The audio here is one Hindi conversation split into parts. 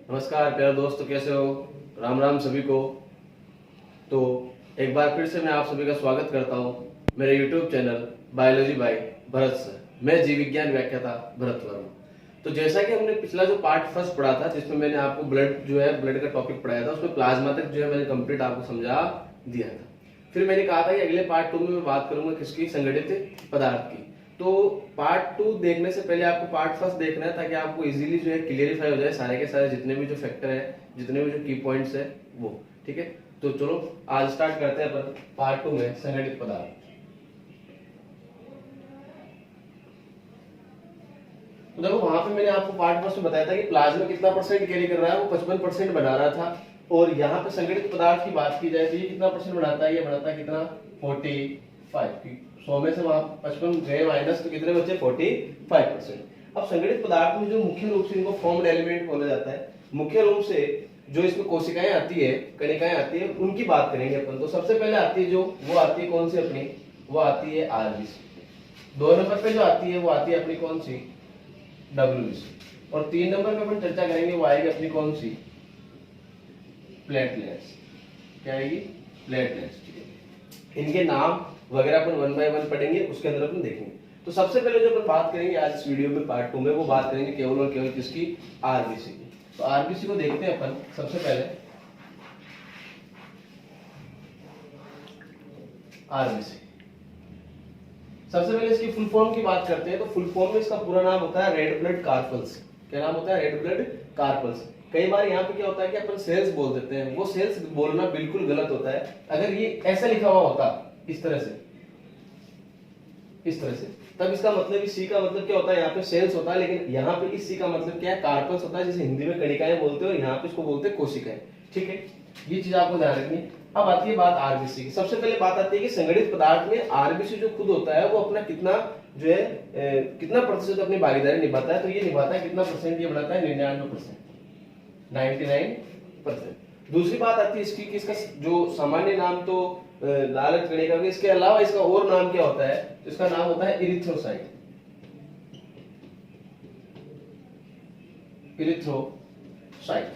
नमस्कार प्यारे दोस्तों, कैसे हो? राम राम सभी को। तो एक बार फिर से मैं आप सभी का स्वागत करता हूं मेरे YouTube channel biology by Bharat से। मैं जीव विज्ञान व्याख्याता भरत वर्मा। तो जैसा कि हमने पिछला जो पार्ट फर्स्ट पढ़ा था, जिसमें मैंने आपको ब्लड का टॉपिक पढ़ाया था, उसमें प्लाज्मा तक जो है मैंने कंप्लीट आपको समझा दिया था। फिर मैंने कहा था कि अगले पार्ट 2 में मैं बात करूंगा किसकी, संगठित पदार्थ की। तो पार्ट 2 देखने से पहले आपको पार्ट फर्स्ट देखना है, ताकि आपको इजीली जो है क्लियरिफाई हो जाए सारे के सारे जितने भी जो फैक्टर है, जितने भी जो की पॉइंट्स है वो। ठीक है, तो चलो आज स्टार्ट करते हैं अपन पार्ट 2 में संगठित पदार्थ। तो देखो, वहां पे मैंने आपको पार्ट फर्स्ट में बताया था कि प्लाज्मा कितना परसेंट कैरी कर रहा है, वो 55% बना रहा था। और यहाँ पे संगठित पदार्थ की बात की जाए तो ये कितना परसेंट बढ़ाता है, ये बढ़ाता है कितना, 45। 100 में से वहां 55 गए माइनस, तो कितने बचे, 45%। अब संगठित पदार्थ में जो मुख्य रूप से इनको फॉर्म्ड एलिमेंट बोला जाता है, मुख्य रूप से जो इसमें कोशिकाएं आती है, कणिकाएं आती है, उनकी बात करेंगे अपन। तो सबसे पहले आती है जो, वो आती है कौन सी अपनी, वो आती है आरबीसी। 2 नंबर पे जो आती है वो आती है अपनी कौन सी, डब्ल्यूबीसी। और 3 नंबर पे अपन चर्चा करेंगे वो आएगी अपनी कौन सी, प्लेटलेट्स। क्या आएगी, प्लेटलेट्स। ठीक है, इनके नाम वगैरह अपन 1 बाय 1 पढ़ेंगे, उसके अंदर अपन देखेंगे। तो सबसे पहले जो अपन बात करेंगे आज इस वीडियो में पार्ट 2 में, वो बात करेंगे केवल और केवल किसकी, आरबीसी की। तो आरबीसी को देखते हैं अपन सबसे पहले। आरबीसी सबसे पहले इसकी फुल फॉर्म की बात करते हैं। तो फुल फॉर्म में इसका पूरा नाम होता है रेड ब्लड कार्पल्स। क्या नाम होता है, रेड ब्लड कार्पल्स। कई बार यहाँ पे क्या होता है कि अपन सेल्स बोल देते हैं, वो सेल्स बोलना बिल्कुल गलत होता है। अगर ये ऐसा लिखा हुआ होता इस तरह से, इस तरह से, तब इसका मतलब सी का मतलब क्या होता है, यहाँ पे सेल्स होता है। लेकिन यहाँ पे इस सी का मतलब क्या है, कार्पल्स होता है, जिसे हिंदी में कणिकाएं बोलते हैं और यहाँ पे इसको बोलते हैं कोशिकाएं। ठीक है, ये चीज आपको ध्यान रखनी है। अब आती है बात आरबीसी की। सबसे पहले बात आती है कि संगठित पदार्थ में आरबीसी जो खुद होता है वो अपना कितना जो है कितना प्रतिशत अपनी भागीदारी निभाता है। तो ये निभाता है कितना परसेंट, ये बढ़ाता है 99%, 99%। दूसरी बात आती है इसकी कि इसका जो सामान्य नाम तो लालक कणिका, इसके अलावा इसका और नाम क्या होता है, तो इसका नाम होता है इरिथ्रोसाइट। इरिथ्रोसाइट।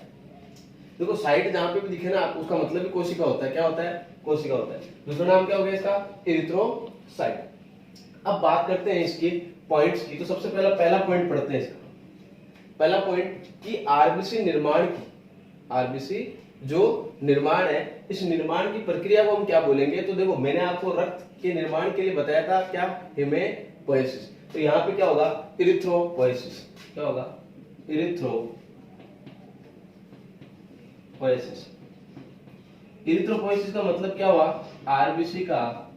देखो साइट जहां पे भी दिखे ना आप, उसका मतलब भी कोशिका होता है। क्या होता है, कोशिका होता है। दूसरा नाम क्या हो गया इसका, इरिथ्रोसाइट। अब बात करते हैं इसके पॉइंट्स की। तो सबसे पहला पॉइंट पढ़ते हैं इसका। पहला पॉइंट कि आरबीसी निर्माण की, आरबीसी जो निर्माण है, इस निर्माण की प्रक्रिया को हम क्या बोलेंगे। तो देखो मैंने आपको रक्त के निर्माण के लिए बताया था क्या, हेमेपोएसिस। तो यहाँ पे क्या होगा, इरिथ्रोपोएसिस। क्या होगा, इरिथ्रोपोएसिस। इरिथ्रोपोएसिस का मतलब क्या हुआ, आरबीसी का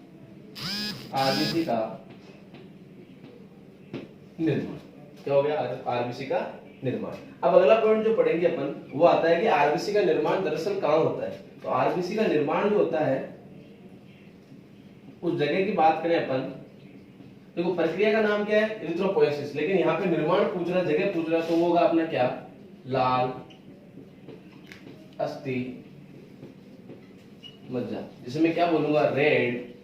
निर्माण। क्या हो गया, आरबीसी का निर्माण। अब अगला पॉइंट जो पढ़ेंगे अपन, वो आता है कि आरबीसी का निर्माण दरअसल कहां होता है। तो आरबीसी का निर्माण जो होता है उस जगह की बात करें अपन, देखो प्रक्रिया का नाम क्या है, इरिथ्रोपोएसिस। लेकिन यहाँ पे निर्माण पूछ रहा, जगह पूछ रहा, तो वो होगा अपना क्या, लाल अस्थि मज्जा, जिसे मैं क्या बोलूंगा, रेड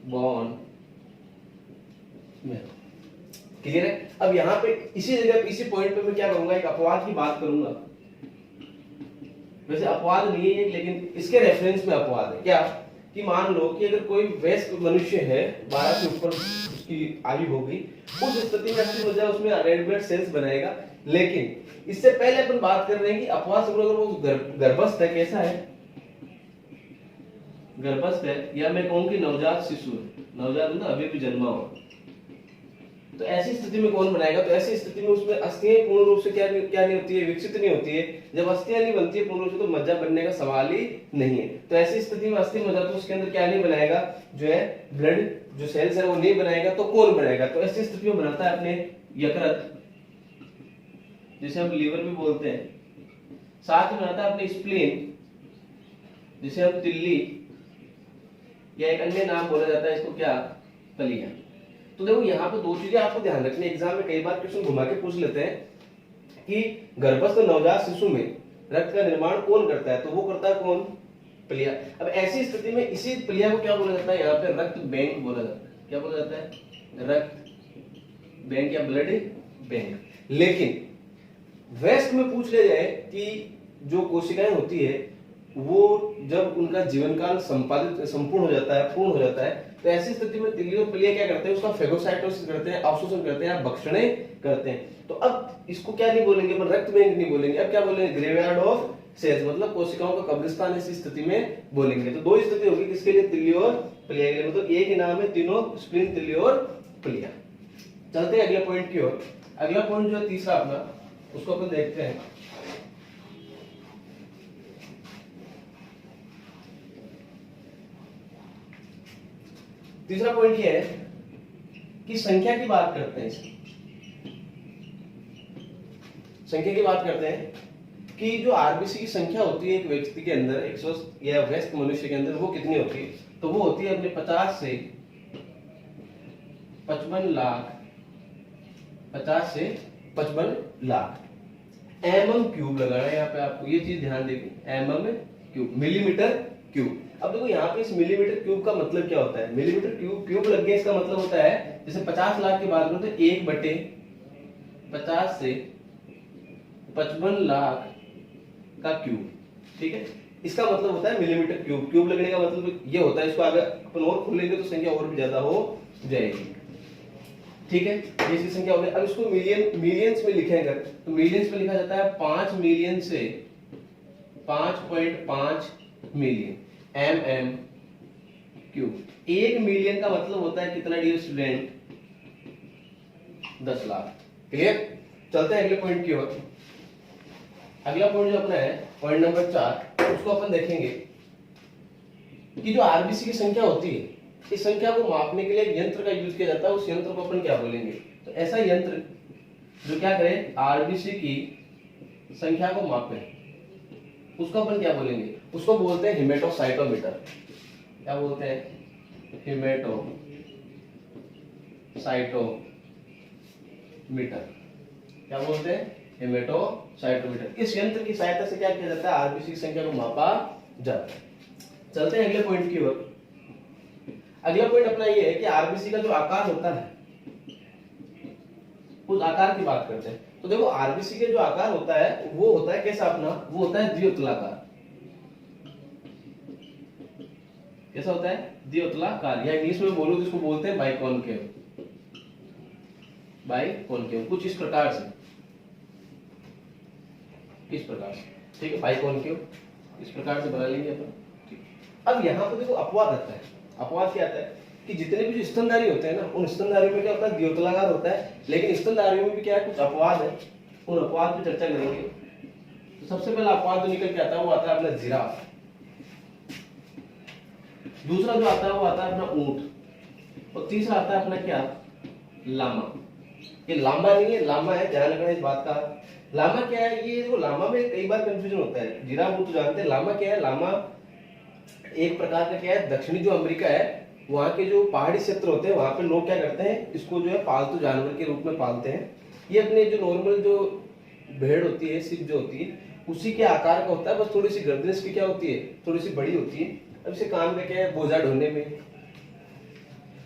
बोन। क्लियर है। अब यहाँ पे इसी जगह इसी पॉइंट पे मैं क्या करूंगा, एक अपवाद की बात करूंगा। वैसे अपवाद नहीं है लेकिन इसके रेफरेंस में अपवाद है। क्या, कि मान लो कि अगर कोई वयस्क मनुष्य है, 12 से ऊपर उसकी आयु होगी, उस स्थिति में अस्थि मज्जा उसमें रेड ब्लड सेल्स बनाएगा। लेकिन इससे पहले अपन बात कर रहे हैं कि अपवाद से अगर वो गर्भस्थ है, कैसा है, गर्भस्थ है, या मैं कहूं कि नवजात शिशु है, नवजात ना अभी भी जन्मा हो, तो ऐसी स्थिति में कौन बनाएगा। तो ऐसी स्थिति में उसमें अस्थियां पूर्ण रूप से क्या नहीं होती है, विकसित नहीं होती है। जब अस्थियां नहीं बनती है पूर्ण रूप से, तो मज्जा बनने का सवाल ही नहीं है। तो ऐसी स्थिति में अस्थि मज्जा तो उसके अंदर क्या नहीं बनाएगा, जो है ब्लड जो सेल्स है वो नहीं बनाएगा। तो कौन बनाएगा, तो ऐसी स्थिति में बनाता है अपने यकृत, जिसे हम लीवर भी बोलते हैं। साथ में बनाता है अपने स्प्लीन, जिसे हम तिल्ली या एक अन्य नाम बोला जाता है इसको, क्या, कलियां। तो देखो यहाँ पे 2 चीजें आपको ध्यान रखनी। एग्जाम में कई बार क्वेश्चन घुमा के पूछ लेते हैं कि गर्भस्थ नवजात शिशु में रक्त का निर्माण कौन करता है, तो वो करता है कौन, प्लिया। अब ऐसी स्थिति में इसी प्लिया को क्या बोला जाता है, यहाँ पे रक्त बैंक बोला जाता है। क्या बोला जाता है, रक्त बैंक या ब्लड बैंक। लेकिन वेस्ट में पूछ लिया जाए कि जो कोशिकाएं होती है वो जब उनका जीवन काल संपूर्ण हो जाता है, पूर्ण हो जाता है, तो ऐसी स्थिति में तिल्ली और प्लिया क्या करते हैं, उसका फेगोसाइटोसिस करते हैं, अवशोषण करते हैं या भक्षणें करते हैं। तो अब इसको क्या नहीं बोलेंगे, अपन रक्त बैंक नहीं बोलेंगे, अब क्या बोलेंगे, ग्रेवयार्ड ऑफ सेल्स, मतलब कोशिकाओं का कब्रिस्तान ऐसी स्थिति में बोलेंगे। तो दो स्थिति होगी किसके लिए, तिल्ली और प्लिया के लिए, मतलब एक ही नाम है तीनों, स्प्लीन, तिल्ली और प्लिया। चलते हैं अगले पॉइंट की ओर। अगला पॉइंट जो है तीसरा अपना, उसको अपन देखते हैं। तीसरा पॉइंट ये है कि संख्या की बात करते हैं, संख्या की बात करते हैं कि जो आरबीसी की संख्या होती है एक व्यक्ति के अंदर, 100 या व्यस्त मनुष्य के अंदर, वो कितनी होती है, तो वो होती है अपने 50 से 55 लाख, 50 से 55 लाख mm³ लगाना है यहाँ पे, आपको ये चीज ध्यान देगी, mm³ मिलीमीटर क्यूब। अब देखो यहाँ पे इस मिलीमीटर क्यूब का मतलब क्या होता है, मिलीमीटर क्यूब लग गया, इसका मतलब होता है जैसे 50 लाख की बात करो तो 1/50 से 55 लाख का क्यूब, ठीक है, इसका मतलब होता है मिलीमीटर क्यूब। क्यूब लगने का मतलब ये होता है, इसको अगर अपन और खोलेंगे तो संख्या और भी ज्यादा हो जाएगी, ठीक है, ये इसकी संख्या हो गई। अब इसको मिलियंस में लिखेंगे तो मिलियंस में लिखा जाता है 5 मिलियन से 5.5 मिलियन mm³। 1 मिलियन का मतलब होता है कितना डियर स्टूडेंट, 10 लाख। क्लियर, चलते हैं अगले पॉइंट की ओर। अगला पॉइंट जो अपना है पॉइंट नंबर 4, उसको अपन देखेंगे कि जो आरबीसी की संख्या होती है, इस संख्या को मापने के लिए एक यंत्र का यूज किया जाता है, उस यंत्र को अपन क्या बोलेंगे, तो ऐसा यंत्र जो क्या करे, आरबीसी की संख्या को मापे, उसको अपन क्या बोलेंगे, उसको बोलते हैं हिमेटोसाइटोमीटर। क्या बोलते हैं, हिमेटोसाइटोमीटर। क्या बोलते हैं, हिमेटोसाइटोमीटर। इस यंत्र की सहायता से क्या किया जाता है, आरबीसी की संख्या को मापा जाता है। चलते हैं अगले पॉइंट की ओर। अगला पॉइंट अपना ये है कि आरबीसी का जो आकार होता है, उस आकार की बात करते हैं। तो देखो आरबीसी के जो आकार होता है वो होता है कैसा अपना, वो होता है द्वितलाकार। कैसा होता है, द्वितलाकार, या इंग्लिश में बोलो तो इसको बोलते हैं बाइकॉनकेव। बाइकॉनकेव कुछ इस प्रकार से, इस प्रकार से, ठीक है, बाइकॉनकेव इस प्रकार से बना लेंगे अपन, ठीक। अब यहाँ पे देखो अपवाद आता है। अपवाद क्या आता है कि जितने भी जो स्तनधारी होते हैं ना, उन स्तनधारियों में क्या होता है, द्वितलाकार होता है, लेकिन स्तनधारियों में भी क्या है, कुछ अपवाद है, उन अपवाद पे चर्चा करेंगे। तो सबसे पहला अपवाद जो निकल के आता है वो आता है अपना जिराफ। दूसरा जो आता है वो आता है अपना ऊंट, और तीसरा आता है अपना क्या, लामा। ये लामा नहीं है, लामा है, ध्यान रखना इस बात का। लामा क्या है, ये देखो लामा में कई बार कंफ्यूजन होता है, जिराफ ऊंट तो जानते हैं, लामा क्या है, लामा एक प्रकार का क्या है, दक्षिणी जो अमेरिका है वहां के जो पहाड़ी क्षेत्र होते हैं वहां पे लोग क्या करते हैं, इसको जो है पालतू जानवर के रूप में पालते हैं। ये अपने जो नॉर्मल जो भेड़ होती है, सिप जो होती है, उसी के आकार का होता है, बस थोड़ी सी गर्दन इसकी क्या होती है, थोड़ी सी बड़ी होती है। अब इसे काम में क्या है, बोझा ढोने में,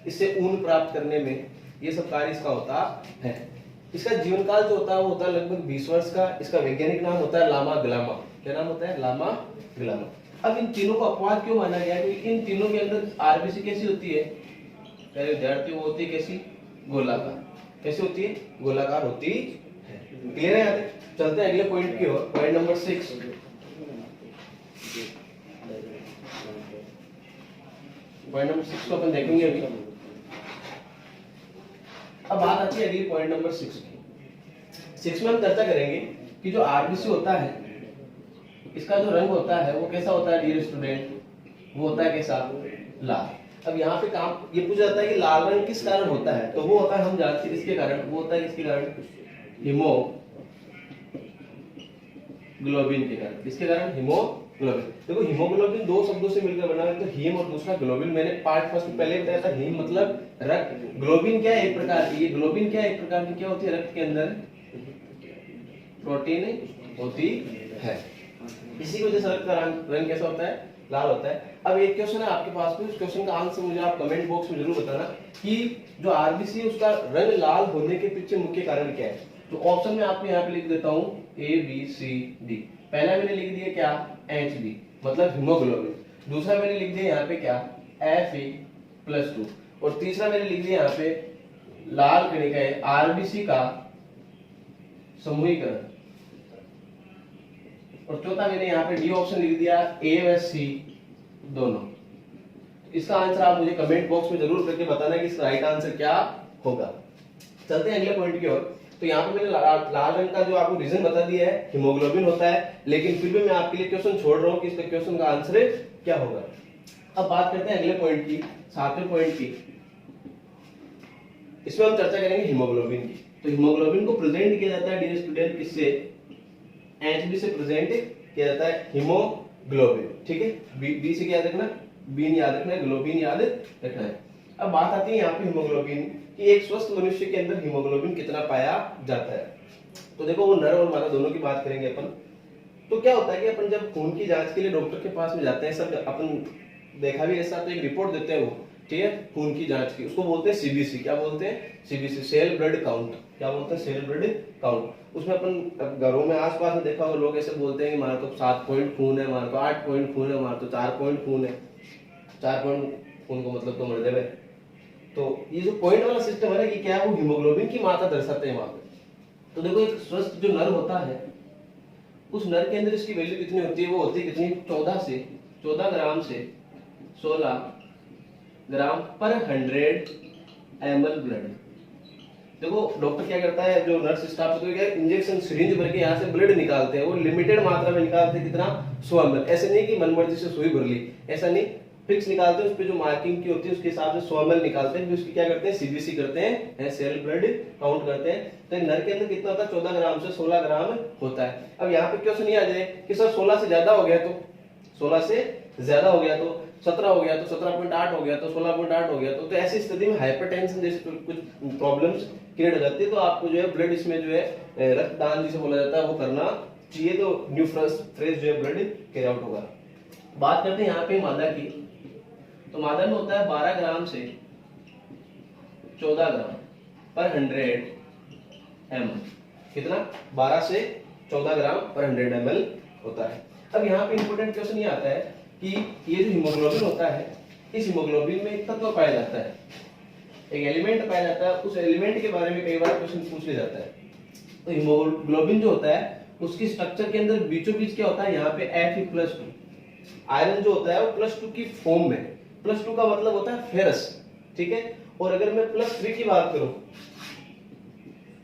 इससे ऊन प्राप्त करने में, ये सब कार्य इसका होता है। इसका जीवन काल जो होता है वो होता है लगभग 20 वर्ष का। इसका वैज्ञानिक नाम होता है लामा ग्लामा। क्या नाम होता है, लामा ग्लामा। अब इन तीनों को अपवाद क्यों माना गया, क्योंकि इन तीनों के अंदर आरबीसी कैसी होती है, पहले विद्यार्थी वो होती है कैसी, गोलाकार। कैसी होती है, गोलाकार होती है। क्लियर है यहाँ पे। चलते हैं अगले पॉइंट की ओर, पॉइंट नंबर 6। पॉइंट नंबर 6 को अपन देखेंगे अभी। अब बात आती है अगली पॉइंट नंबर 6 की। 6 में हम चर्चा करेंगे कि जो आरबीसी होता है, इसका जो रंग होता है वो कैसा होता है डियर स्टूडेंट, वो होता है कैसा, लाल। अब यहाँ पे काम ये पूछा जाता है कि लाल रंग किस कारण होता है, तो वो होता है, हम जानते हैं किसके कारण, वो होता है किसके कारण, हीमोग्लोबिन के कारण। किसके कारण, हीमोग्लोबिन। देखो हीमोग्लोबिन दो शब्दों से मिलकर बना है, तो हीम और दूसरा ग्लोबिन। मैंने पार्ट फर्स्ट में पहले बताया था, हीम मतलब रक्त, ग्लोबिन क्या है, एक प्रकार की, ये ग्लोबिन क्या है, एक प्रकार की क्या होती है, रक्त के अंदर प्रोटीन होती है। इसी की वजह से रक्त का रंग कैसा होता है, लाल होता है। अब एक क्वेश्चन है आपके पास में, उस क्वेश्चन का आंसर मुझे आप कमेंट बॉक्स में जरूर बताना कि जो आरबीसी उसका रंग लाल होने के पीछे मुख्य कारण क्या है। तो ऑप्शन में आपको यहाँ पे लिख देता हूँ ABCD। पहला मैंने लिख दिया क्या, HB मतलब हीमोग्लोबिन। दूसरा मैंने लिख दिया यहाँ पे क्या, Fe+2। और तीसरा मैंने लिख दिया यहाँ पे लाल कणिका है RBC का समूहीकरण। और चौथा मैंने यहाँ पे डी ऑप्शन लिख दिया A व C दोनों। इसका आंसर आप मुझे कमेंट बॉक्स में जरूर करके बताना कि इसका राइट आंसर क्या होगा। चलते हैं अगले पॉइंट की ओर। तो यहाँ पे मैंने लाल रंग का जो आपको रीजन बता दिया है हीमोग्लोबिन होता है, लेकिन फिर भी मैं आपके लिए क्वेश्चन छोड़ रहा हूँ कि इसका क्वेश्चन का आंसर क्या होगा। अब बात करते हैं अगले पॉइंट की, 7वें पॉइंट की। इसमें हम चर्चा करेंगे हीमोग्लोबिन की। तो हीमोग्लोबिन को प्रेजेंट किया जाता है डियर स्टूडेंट किससे, HB से प्रेजेंट किया जाता है हीमोग्लोबिन। ठीक है, बी से क्या रखना, बीन याद रखना है, ग्लोबिन याद रखना है। अब बात आती है यहाँ पे हीमोग्लोबिन कि एक स्वस्थ मनुष्य के अंदर हीमोग्लोबिन कितना पाया जाता है। तो देखो वो नर और मादा दोनों की बात करेंगे अपन। तो क्या होता है कि अपन जब खून की जांच के लिए डॉक्टर के पास में जाते हैं, सब अपन देखा भी ऐसा, तो एक रिपोर्ट देते हैं वो, ठीक है, खून की जांच की, उसको बोलते हैं CBC। क्या बोलते हैं, CBC, सेल ब्लड काउंट। क्या बोलते हैं, सेल ब्लड काउंट। उसमें अपन घरों में आसपास में देखा होगा लोग ऐसे बोलते हैं कि हमारा तो 7 पॉइंट खून है, हमारा तो 8 पॉइंट खून है, हमारा तो 4 पॉइंट खून है। 4 पॉइंट खून को मतलब तो मर जाए। तो ये जो पॉइंट वाला सिस्टम है ना, कि क्या है, वो हीमोग्लोबिन की मात्रा दर्शाते हैं वहां पे। तो देखो एक स्वस्थ जो नर होता है, उस नर के अंदर इसकी वैल्यू कितनी होती है, वो होती है कितनी, 14 ग्राम से 16 ग्राम पर 100 ml ब्लड। देखो डॉक्टर क्या करता है, जो नर्स स्टाफ होता है, इंजेक्शन सिरिंज भर के यहाँ से ब्लड निकालते हैं। वो लिमिटेड मात्रा में निकालते हैं, कितना, 100 ml। ऐसे नहीं कि मनमर्जी से सुई भर ली, ऐसा नहीं, फिक्स निकालते हैं। उस पे जो मार्किंग की होती है उसके हिसाब से 100 ml निकालते हैं। फिर उसकी क्या करते हैं, CBC करते हैं, सेल ब्लड काउंट करते हैं। तो नर के अंदर कितना होता है, 14 ग्राम से 16 ग्राम होता है। अब यहाँ पे क्वेश्चन नहीं आ जाए कि सर 16 से ज्यादा हो गया तो, 16 से ज्यादा हो गया तो, 17 हो गया तो, 17.8 हो गया तो, 16.8 हो गया तो ऐसी स्थिति में हाइपरटेंशन जैसे कुछ प्रॉब्लम्स क्रिएट हो जाती है। तो आपको जो है ब्लड इसमें जो है रक्तदान जिसे बोला जाता है वो करना चाहिए। तो न्यू फ्रेश जो है ब्लड कैरी आउट होगा। बात करते हैं यहाँ पे मादा की। तो मादा में होता है 12 ग्राम से 14 ग्राम पर 100 ml। कितना, 12 से 14 ग्राम पर 100 ml होता है। अब यहाँ पे इंपॉर्टेंट क्वेश्चन ये आता है कि ये जो हीमोग्लोबिन होता है, इस हीमोग्लोबिन में एक तत्व पाया जाता है, एक एलिमेंट पाया जाता है। उस एलिमेंट के बारे में कई बार क्वेश्चन पूछ लिया जाता है। तो हीमोग्लोबिन जो होता है उसकी स्ट्रक्चर के अंदर बीचों बीच क्या होता है, यहाँ पे Fe+2 आयरन जो होता है वो +2 की फॉर्म में। +2 का मतलब होता है फेरस, ठीक है। और अगर मैं +3 की बात करूं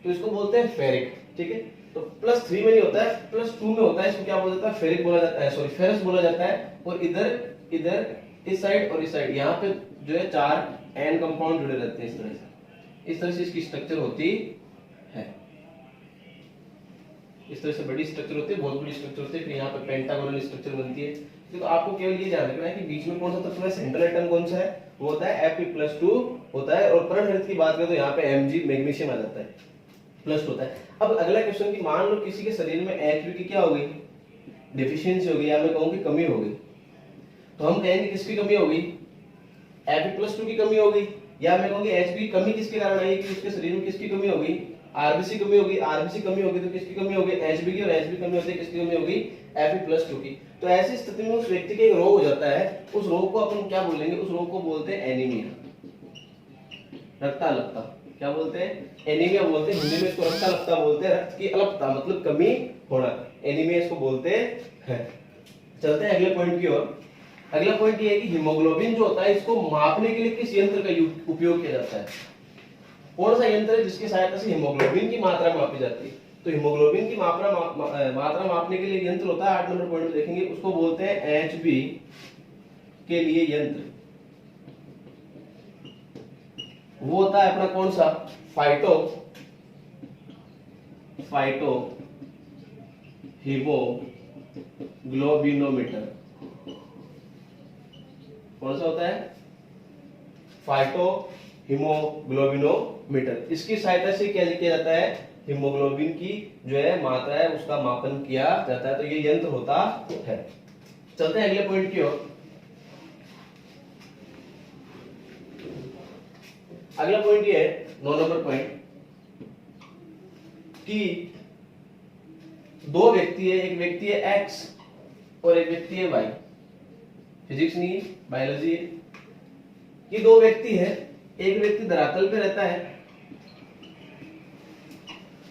तो इसको बोलते हैं फेरिक, ठीक है। तो +3 में नहीं होता है, +2 में होता है। इसको क्या बोला जाता है, फेरिक बोला जाता है, सॉरी फेरस बोला जाता है। और इधर इस साइड और इस साइड यहाँ पे जो है 4 N कंपाउंड जुड़े रहते हैं। इस तरह से इसकी स्ट्रक्चर होती है। इस तरह से बड़ी स्ट्रक्चर होती है, बहुत बड़ी स्ट्रक्चर होती है। फिर यहाँ पे पेंटागोनल स्ट्रक्चर बनती है। तो आपको केवल ये ध्यान रखना है कि बीच में कौन सा तत्व है, सेंट्रल एटम कौन सा है, वो होता है Fe+2 होता है। और परमाणु की बात करें तो यहाँ पे Mg मैग्नीशियम आ जाता है, प्लस होता है। अब अगला क्वेश्चन की मान लो किसी के शरीर में Hb की क्या हो गई, डिफिशियंसी हो गई, या मैं कहूँ कमी हो गई। तो हम कहेंगे किसकी कमी हो गई, Fe+2 की कमी हो गई। या मैं कहूँगी Hb की कमी किसके कारण आई कि उसके शरीर में किसकी कमी हो गई, आरबीसी कमी होगी। आरबीसी कमी होगी तो किसकी कमी होगी, एचबी की। और एचबी कमी होती है किसकी कमी होगी, Fe+2 की। तो ऐसी स्थिति में उस व्यक्ति का एक रोग हो जाता है। उस रोग को अपन क्या बोलेंगे, उस रोग को बोलते हैं एनीमिया, रक्ताल्पता। क्या बोलते हैं, एनीमिया बोलते हैं। हिंदी में इसको रक्ताल्पता बोलते हैं, रक्त की अल्पता मतलब कमी होना, एनीमिया इसको बोलते हैं। चलते हैं अगले पॉइंट की ओर। अगला पॉइंट ये है कि हीमोग्लोबिन जो होता है इसको मापने के लिए किस यंत्र का उपयोग किया जाता है। कौन सा यंत्र है जिसकी सहायता से हीमोग्लोबिन की मात्रा मापी जाती है। तो हीमोग्लोबिन की मात्रा मापने के लिए यंत्र होता है, 8 नंबर पॉइंट में देखेंगे, उसको बोलते हैं एचबी के लिए यंत्र। वो होता है अपना कौन सा, फाइटो हीमोग्लोबिनोमीटर। कौन सा होता है, फाइटो हीमोग्लोबिनोमीटर। इसकी सहायता से क्या किया जाता है, हीमोग्लोबिन की जो है मात्रा है उसका मापन किया जाता है। तो ये यंत्र होता है। चलते हैं अगले पॉइंट की ओर। अगला पॉइंट ये है 9 नंबर पॉइंट कि दो व्यक्ति है, एक व्यक्ति है एक्स और एक व्यक्ति है वाई, फिजिक्स नहीं बायोलॉजी है। ये दो व्यक्ति है, एक व्यक्ति धरातल पे रहता है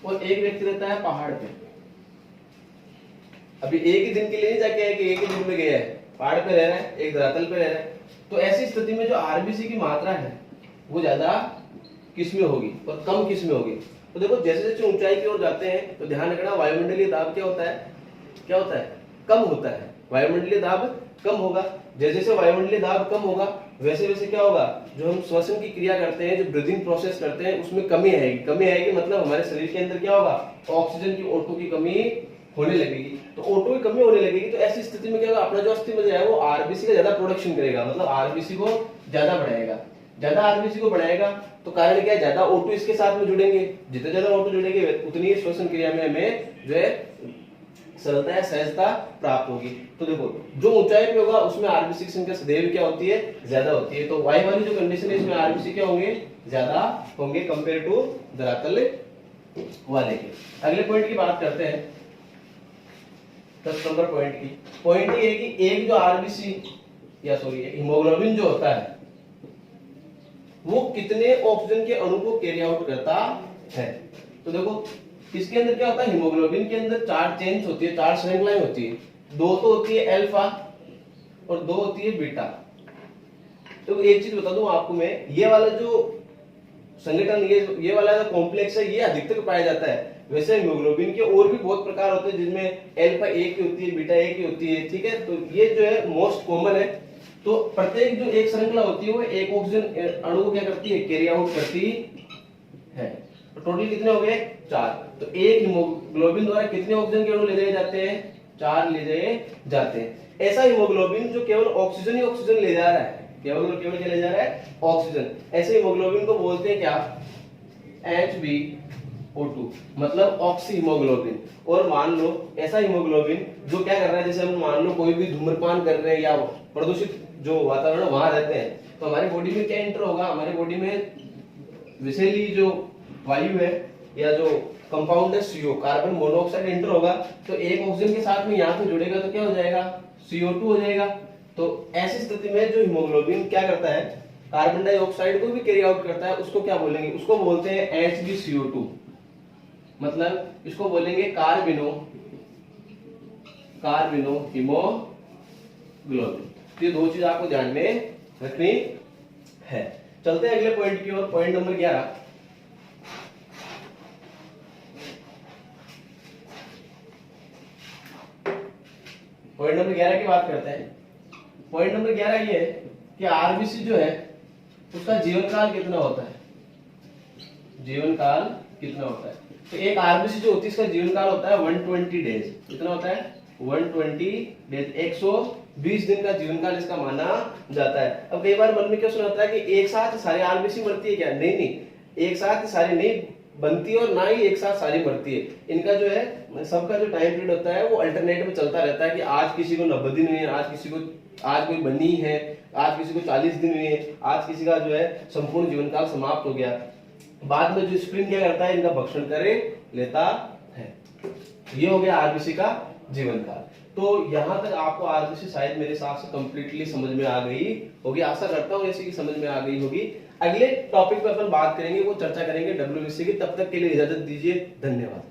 और एक व्यक्ति रहता है पहाड़ पे। अभी एक ही दिन के लिए नहीं जाके है कि एक ही दिन में गया है, पहाड़ पे रह रहा है, एक धरातल पे रह रहा है। तो ऐसी स्थिति में जो आरबीसी की मात्रा है वो ज्यादा किस में होगी और कम किस में होगी। तो देखो जैसे जैसे ऊंचाई की ओर जाते हैं तो ध्यान रखना वायुमंडलीय दाब क्या होता है, क्या होता है, कम होता है। वायुमंडलीय दाब कम होगा, जैसे जैसे वायुमंडलीय दाब कम होगा वैसे वैसे क्या होगा, जो हम श्वसन की क्रिया करते हैं, जो ब्रीदिंग प्रोसेस करते हैं, उसमें कमी आएगी। कमी आएगी मतलब हमारे शरीर के अंदर क्या होगा, ऑक्सीजन की O2 की कमी होने लगेगी। तो O2 की कमी होने लगेगी तो ऐसी स्थिति में क्या होगा, अपना जो अस्थिमज्जा है वो आरबीसी का ज्यादा प्रोडक्शन करेगा, मतलब आरबीसी को ज्यादा बढ़ाएगा। ज्यादा आरबीसी को बढ़ाएगा तो कारण क्या है, ज्यादा O2 इसके साथ में जुड़ेंगे, जितने ज्यादा O2 जुड़ेंगे उतनी ही श्वसन क्रिया में हमें जो है सरलता या सहजता प्राप्त होगी। तो देखो जो ऊंचाई पे होगा उसमें आरबीसी की संख्या सदैव क्या होती है, ज्यादा होती है। तो वाई वाली जो कंडीशन है इसमें आरबीसी क्या होंगे, ज्यादा होंगे कंपेयर टू धरातल वाले के। अगले पॉइंट की बात करते हैं, 10 नंबर पॉइंट की। पॉइंट ये है कि एक जो आरबीसी या सॉरी हीमोग्लोबिन जो होता है वो कितने ऑक्सीजन के अणु को कैरी आउट करता है। तो देखो इसके अंदर क्या होता है, हीमोग्लोबिन के अंदर 4 चेन्स होती है, 4 श्रृंखलाएं होती है। 2 तो होती है अल्फा और 2 होती है बीटा। तो एक चीज बता दूं आपको मैं, ये वाला जो संगठन, ये वाला जो कॉम्प्लेक्स है ये अधिकतर पाया जाता है। वैसे हीमोग्लोबिन के और भी बहुत प्रकार होते हैं जिनमें अल्फा एक ही होती है, बीटा एक ही होती है, ठीक है। तो ये जो है मोस्ट कॉमन है। तो प्रत्येक जो एक श्रृंखला होती है वो एक ऑक्सीजन अणु को क्या करती है, कैरी आउट करती है। तो टोटल कितने हो गए, 4। तो एक हीमोग्लोबिन द्वारा कितने ऑक्सीजन के अणु ले जाए जाते हैं, 4 ले जाए जाते हैं। ऐसा हीमोग्लोबिन जो केवल ऑक्सीजन ही ऑक्सीजन ले जा रहा है, केवल और केवल क्या ले जा रहा है, ऑक्सीजन। ऐसे हीमोग्लोबिन को बोलते हैं क्या, HbO2, मतलब ऑक्सी हीमोग्लोबिन। और मान लो ऐसा हीमोग्लोबिन जो क्या कर रहा है, जैसे हम मान लो कोई भी धूम्रपान कर रहे हैं या प्रदूषित जो वातावरण वहां रहते हैं, तो हमारी बॉडी में क्या एंटर होगा, हमारी बॉडी में विषैली जो वायु है या जो कंपाउंड है CO, कार्बन मोनोऑक्साइड एंटर होगा। तो एक ऑक्सीजन के साथ में यहाँ पे जुड़ेगा तो क्या हो जाएगा, CO2 हो जाएगा। तो ऐसी स्थिति में जो हीमोग्लोबिन क्या करता है, कार्बन डाइऑक्साइड को भी कैरी आउट करता है। उसको क्या बोलेंगे, उसको बोलते हैं HbCO2, मतलब इसको बोलेंगे कार्बिनो हीमोग्लोबिन। ये दो चीज आपको ध्यान में रखनी है। चलते हैं अगले पॉइंट की ओर, पॉइंट नंबर 11। पॉइंट नंबर 11 की बात करते हैं। पॉइंट नंबर 11 ये है कि आरबीसी जो है उसका जीवन काल कितना होता है, जीवन काल कितना होता है। तो एक आरबीसी जो होती है इसका जीवन काल होता है 120 डेज। कितना होता है, 120 डेज, 120 दिन का जीवन काल इसका माना जाता है। अब कई बार मन में क्या सुनाता है कि एक साथ सारे आरबीसी मरती है क्या, नहीं नहीं, एक साथ सारी नहीं बनती और ना ही एक साथ सारी मरती है। इनका जो है सबका जो टाइम पीरियड होता है वो अल्टरनेट में चलता रहता है कि आज किसी को 90 दिन हुए हैं, आज किसी को आज कोई बनी है, आज किसी को 40 दिन हुए हैं, आज किसी का जो है संपूर्ण जीवन काल समाप्त हो गया। बाद में जो स्प्रिंग क्या करता है, इनका भक्षण करे लेता है। ये हो गया आरबीसी का जीवन काल। तो यहां तक आपको आरबीसी शायद मेरे हिसाब से कंप्लीटली समझ में आ गई होगी, आशा करता हूँ ऐसी की समझ में आ गई होगी। अगले टॉपिक पर अपन बात करेंगे, वो चर्चा करेंगे WBC की। तब तक के लिए इजाजत दीजिए, धन्यवाद।